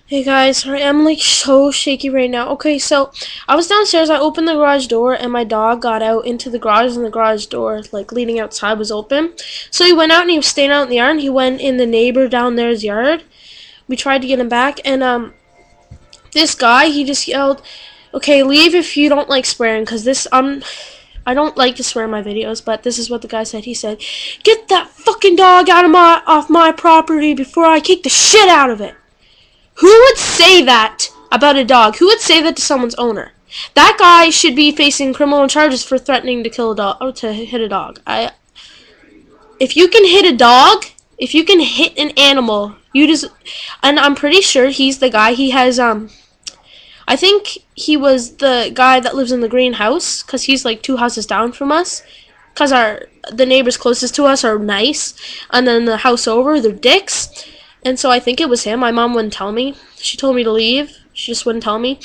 Hey guys, sorry, I'm like so shaky right now. Okay, so I was downstairs, I opened the garage door, and my dog got out into the garage, and the garage door, like leading outside, was open. So he went out and he was staying out in the yard, and he went in the neighbor down there's yard. We tried to get him back, and this guy, he just yelled, "Okay, leave if you don't like swearing, cause I don't like to swear in my videos, but this is what the guy said. He said, "Get that fucking dog off my property before I kick the shit out of it." Who would say that about a dog? Who would say that to someone's owner? That guy should be facing criminal charges for threatening to kill a dog or to hit a dog. If you can hit a dog, if you can hit an animal, you just, and I'm pretty sure he's the guy. He has I think he was the guy that lives in the greenhouse, cause he's like 2 houses down from us. Cause the neighbors closest to us are nice, and then the house over, they're dicks. And so I think it was him. My mom wouldn't tell me. She told me to leave. She just wouldn't tell me.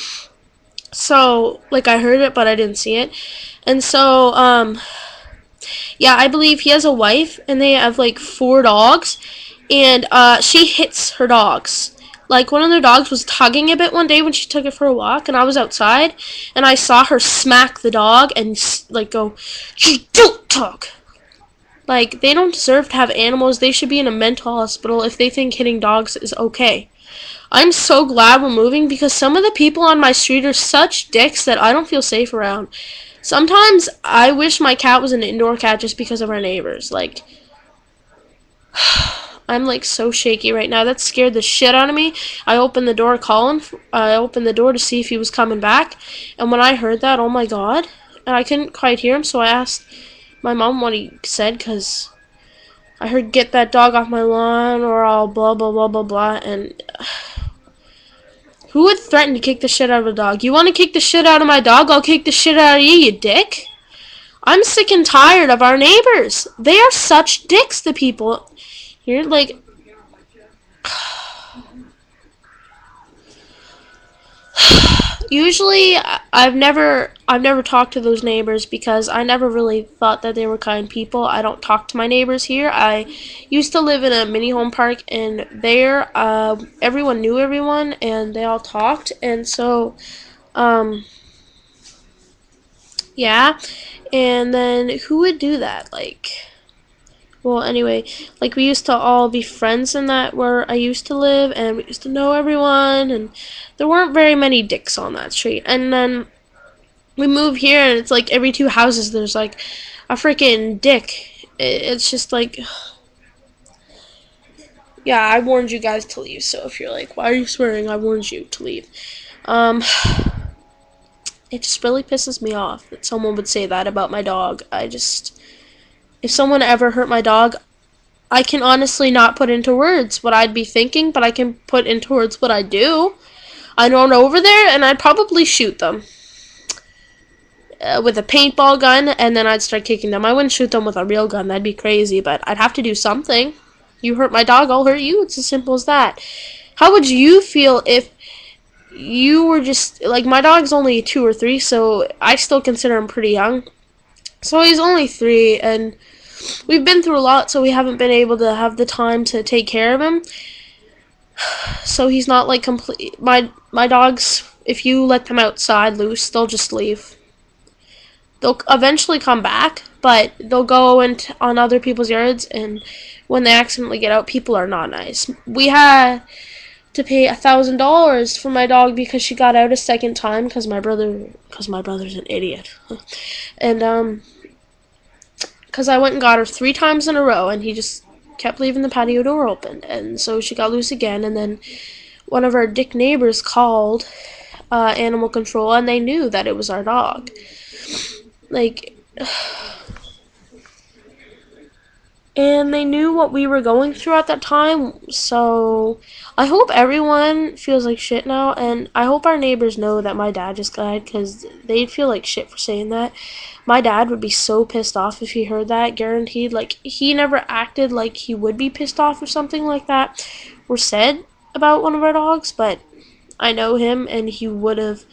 So, like, I heard it, but I didn't see it. And so, yeah, I believe he has a wife, and they have, like, 4 dogs. And she hits her dogs. Like, one of their dogs was tugging a bit one day when she took it for a walk, and I was outside, and I saw her smack the dog and, like, go, "You don't tug." Like, they don't deserve to have animals. They should be in a mental hospital if they think hitting dogs is okay. I'm so glad we're moving because some of the people on my street are such dicks that I don't feel safe around. Sometimes I wish my cat was an indoor cat just because of our neighbors. Like, I'm like so shaky right now. That scared the shit out of me. I opened the door to see if he was coming back. And when I heard that, oh my god. And I couldn't quite hear him, so I asked my mom what he said, because I heard, "Get that dog off my lawn or I'll blah blah blah blah blah." And who would threaten to kick the shit out of a dog? You want to kick the shit out of my dog? I'll kick the shit out of you, you dick. I'm sick and tired of our neighbors. They are such dicks, the people here. Like, usually I've never talked to those neighbors because I never really thought that they were kind people. I don't talk to my neighbors here. I used to live in a mini home park, and there everyone knew everyone and they all talked, and so yeah. And then who would do that? Like, well, anyway, like, we used to all be friends in that where I used to live, and we used to know everyone, and there weren't very many dicks on that street. And then we move here, and it's like every 2 houses there's like a freaking dick. It's just like, yeah, I warned you guys to leave. So if you're like, "Why are you swearing?" I warned you to leave. It just really pisses me off that someone would say that about my dog. If someone ever hurt my dog, I can honestly not put into words what I'd be thinking, but I can put into words what I do. I'd run over there and I'd probably shoot them with a paintball gun, and then I'd start kicking them. I wouldn't shoot them with a real gun. That'd be crazy, but I'd have to do something. You hurt my dog, I'll hurt you. It's as simple as that. How would you feel if you were just, like, my dog's only 2 or 3, so I still consider him pretty young. So he's only 3, and we've been through a lot, so we haven't been able to have the time to take care of him. So he's not like complete. My dogs, if you let them outside loose, they'll just leave. They'll eventually come back, but they'll go on other people's yards, and when they accidentally get out, people are not nice. We had to pay $1,000 for my dog because she got out a second time because my brother's an idiot, and because I went and got her 3 times in a row, and he just kept leaving the patio door open, and so she got loose again. And then one of our dick neighbors called animal control, and they knew that it was our dog. Like, and they knew what we were going through at that time. So I hope everyone feels like shit now, and I hope our neighbors know that my dad just died, because they'd feel like shit for saying that. My dad would be so pissed off if he heard that, guaranteed. Like, he never acted like he would be pissed off if something like that were said about one of our dogs, but I know him, and he would have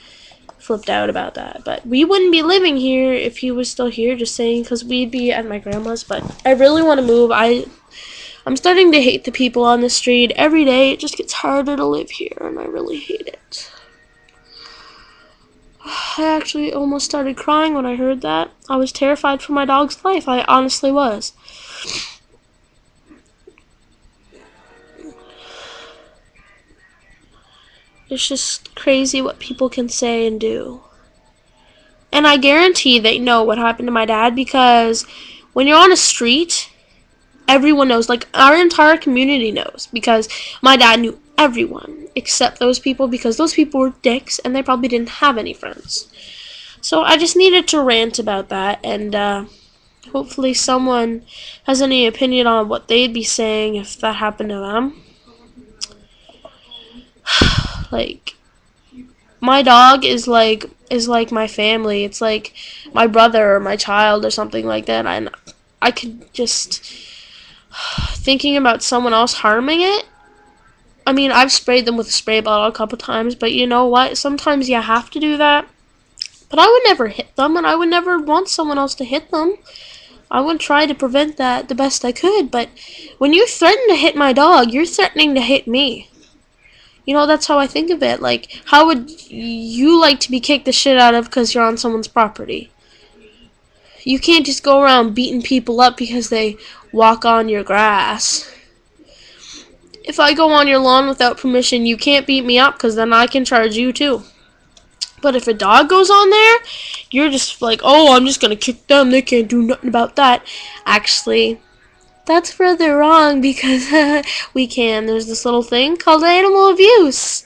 flipped out about that. But we wouldn't be living here if he was still here, just saying, because we'd be at my grandma's. But I really want to move. I'm starting to hate the people on the street. Every day it just gets harder to live here, and I really hate it. I actually almost started crying when I heard that. I was terrified for my dog's life. I honestly was. It's just crazy what people can say and do. And I guarantee they know what happened to my dad, because when you're on a street, everyone knows. Like, our entire community knows, because my dad knew everyone except those people, because those people were dicks and they probably didn't have any friends. So I just needed to rant about that, and hopefully someone has any opinion on what they'd be saying if that happened to them. Like, my dog is like my family. It's like my brother or my child or something like that. And I could just, thinking about someone else harming it. I mean, I've sprayed them with a spray bottle a couple times, but you know what? Sometimes you have to do that. But I would never hit them, and I would never want someone else to hit them. I would try to prevent that the best I could. But when you threaten to hit my dog, you're threatening to hit me. You know, that's how I think of it. Like, how would you like to be kicked the shit out of because you're on someone's property? You can't just go around beating people up because they walk on your grass. If I go on your lawn without permission, you can't beat me up, because then I can charge you too. But if a dog goes on there, you're just like, oh, I'm just going to kick them. They can't do nothing about that. Actually, that's further wrong, because we can. There's this little thing called animal abuse.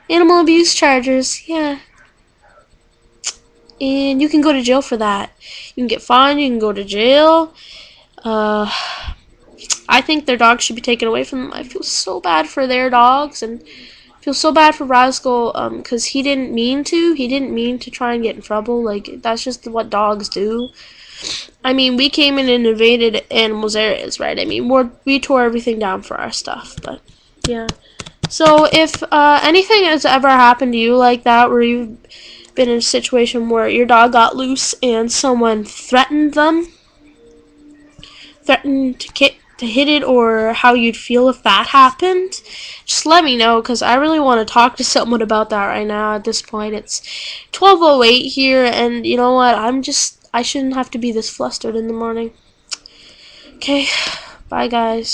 Animal abuse charges, yeah. And you can go to jail for that. You can get fined, you can go to jail. I think their dogs should be taken away from them. I feel so bad for their dogs, and I feel so bad for Rascal, because he didn't mean to. He didn't mean to try and get in trouble. Like, that's just what dogs do. I mean, we came in and invaded animals' areas, right? I mean, we tore everything down for our stuff, but yeah. So if anything has ever happened to you like that, where you've been in a situation where your dog got loose and someone threatened to hit it, or how you'd feel if that happened, just let me know, because I really want to talk to someone about that right now. At this point, it's 12:08 here, and you know what? I shouldn't have to be this flustered in the morning. Okay, bye guys.